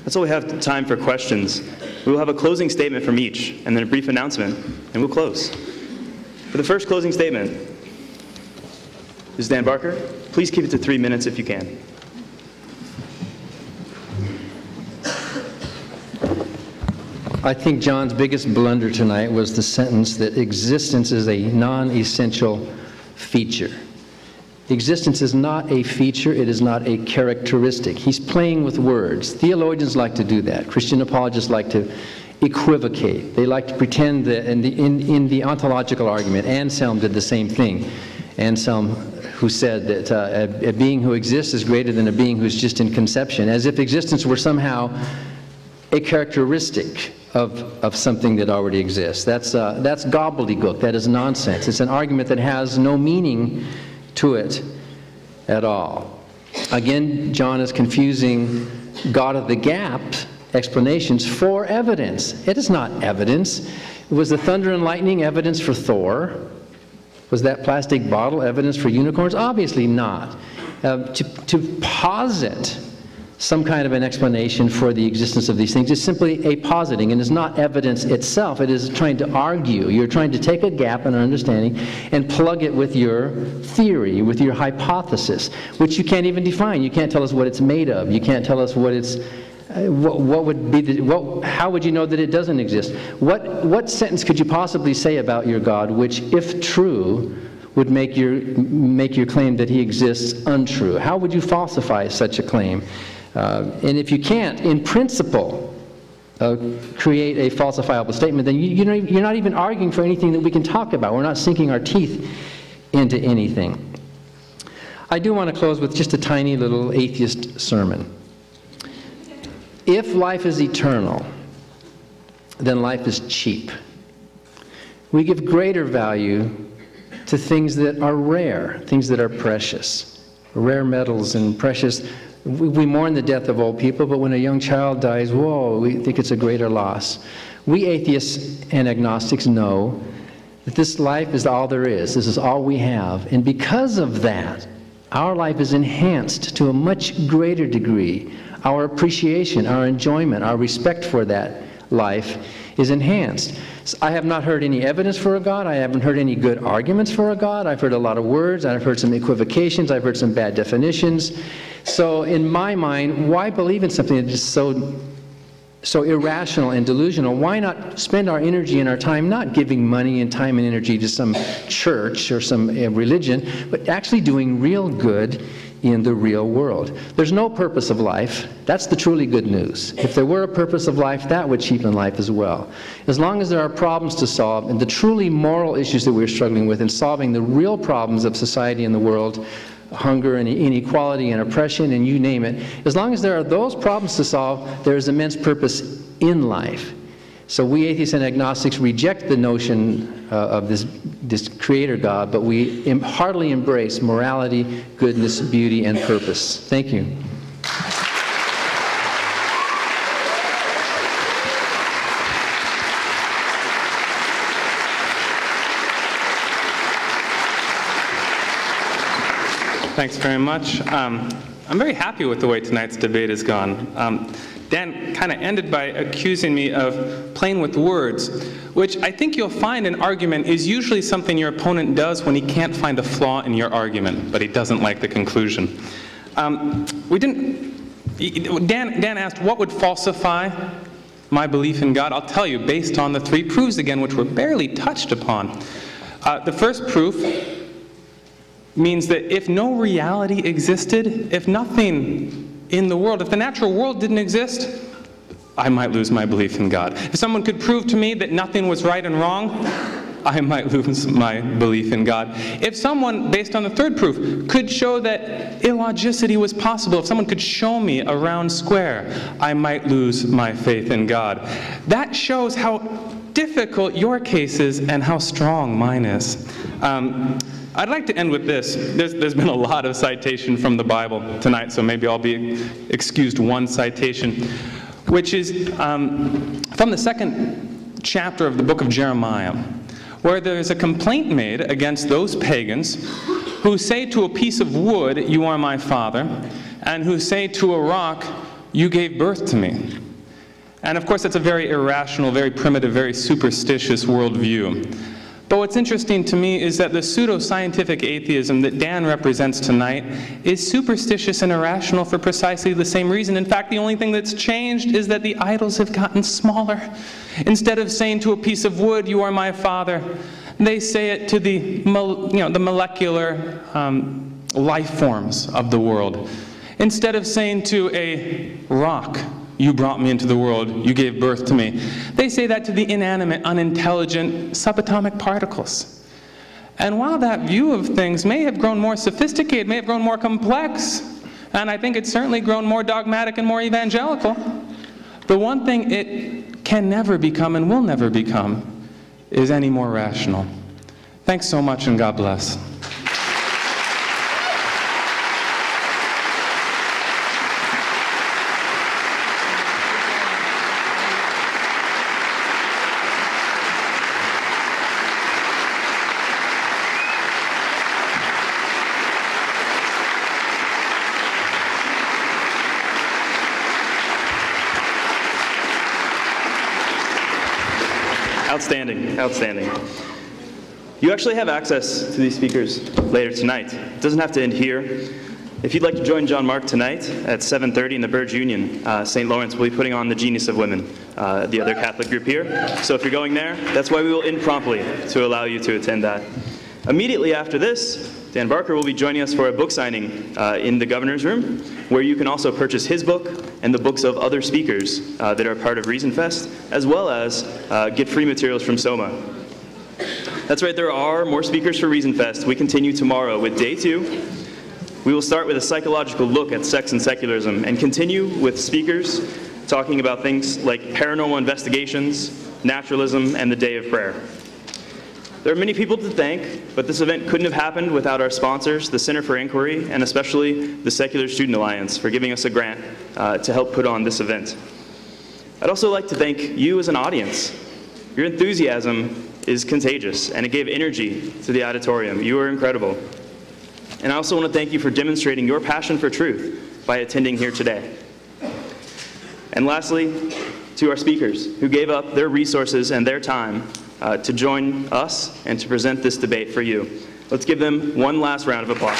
That's all we have time for questions. We will have a closing statement from each, and then a brief announcement, and we'll close. For the first closing statement, this is Dan Barker. Please keep it to 3 minutes if you can. I think John's biggest blunder tonight was the sentence that existence is a non-essential feature. Existence is not a feature, it is not a characteristic. He's playing with words. Theologians like to do that. Christian apologists like to equivocate. They like to pretend that in the ontological argument, Anselm did the same thing. Anselm, who said that a being who exists is greater than a being who's just in conception, as if existence were somehow a characteristic of something that already exists. That's gobbledygook. That is nonsense. It's an argument that has no meaning to it at all. Again, John is confusing God of the gap explanations for evidence. It is not evidence. Was the thunder and lightning evidence for Thor? Was that plastic bottle evidence for unicorns? Obviously not. To posit some kind of an explanation for the existence of these things is simply a positing, and is not evidence itself. It is trying to argue. You're trying to take a gap in our understanding and plug it with your theory, with your hypothesis, which you can't even define. You can't tell us what it's made of. You can't tell us what it's what would be the, how would you know that it doesn't exist? What sentence could you possibly say about your God which, if true, would make your claim that he exists untrue? How would you falsify such a claim? And if you can't, in principle, create a falsifiable statement, then you're not even arguing for anything that we can talk about. We're not sinking our teeth into anything. I do want to close with just a tiny little atheist sermon. If life is eternal, then life is cheap. We give greater value to things that are rare, things that are precious. Rare metals and precious. We mourn the death of old people, but when a young child dies, whoa, we think it's a greater loss. We atheists and agnostics know that this life is all there is. This is all we have. And because of that, our life is enhanced to a much greater degree. Our appreciation, our enjoyment, our respect for that life is enhanced. I have not heard any evidence for a God. I haven't heard any good arguments for a God. I've heard a lot of words. I've heard some equivocations. I've heard some bad definitions. So in my mind, why believe in something that is so irrational and delusional? Why not spend our energy and our time not giving money and time and energy to some church or some religion, but actually doing real good in the real world? There's no purpose of life. That's the truly good news. If there were a purpose of life, that would cheapen life as well. As long as there are problems to solve, and the truly moral issues that we're struggling with, and solving the real problems of society and the world, hunger and inequality and oppression and you name it, as long as there are those problems to solve, there is immense purpose in life. So we atheists and agnostics reject the notion of this creator God, but we heartily embrace morality, goodness, beauty, and purpose. Thank you. Thanks very much. I'm very happy with the way tonight's debate has gone. Dan kind of ended by accusing me of playing with words, which I think you'll find an argument is usually something your opponent does when he can't find a flaw in your argument, but he doesn't like the conclusion. Dan asked, what would falsify my belief in God? I'll tell you, based on the three proofs again, which were barely touched upon. The first proof means that if no reality existed, if nothing in the world, if the natural world didn't exist, I might lose my belief in God. If someone could prove to me that nothing was right and wrong, I might lose my belief in God. If someone, based on the third proof, could show that illogicity was possible, if someone could show me a round square, I might lose my faith in God. That shows how difficult your case is and how strong mine is. I'd like to end with this. There's been a lot of citation from the Bible tonight, so maybe I'll be excused one citation, which is from the second chapter of the book of Jeremiah, where there's a complaint made against those pagans who say to a piece of wood, "You are my father," and who say to a rock, you gave birth to me. And of course, that's a very irrational, very primitive, very superstitious worldview. But what's interesting to me is that the pseudo-scientific atheism that Dan represents tonight is superstitious and irrational for precisely the same reason. In fact, the only thing that's changed is that the idols have gotten smaller. Instead of saying to a piece of wood, "You are my father," they say it to the molecular life forms of the world. Instead of saying to a rock, "You brought me into the world, you gave birth to me," they say that to the inanimate, unintelligent subatomic particles. And while that view of things may have grown more sophisticated, may have grown more complex, and I think it's certainly grown more dogmatic and more evangelical, the one thing it can never become and will never become is any more rational. Thanks so much, and God bless. Outstanding, outstanding. You actually have access to these speakers later tonight. It doesn't have to end here. If you'd like to join John-Mark tonight at 7:30 in the Burge Union, St. Lawrence will be putting on the Genius of Women, the other Catholic group here. So if you're going there, that's why we will end promptly to allow you to attend that. Immediately after this, Dan Barker will be joining us for a book signing in the governor's room, where you can also purchase his book and the books of other speakers that are part of Reason Fest, as well as get free materials from Soma. That's right, there are more speakers for Reason Fest. We continue tomorrow with day 2. We will start with a psychological look at sex and secularism and continue with speakers talking about things like paranormal investigations, naturalism, and the Day of Prayer. There are many people to thank, but this event couldn't have happened without our sponsors, the Center for Inquiry, and especially the Secular Student Alliance, for giving us a grant to help put on this event. I'd also like to thank you as an audience. Your enthusiasm is contagious, and it gave energy to the auditorium. You are incredible. And I also want to thank you for demonstrating your passion for truth by attending here today. And lastly, to our speakers, who gave up their resources and their time to join us and to present this debate for you. Let's give them one last round of applause.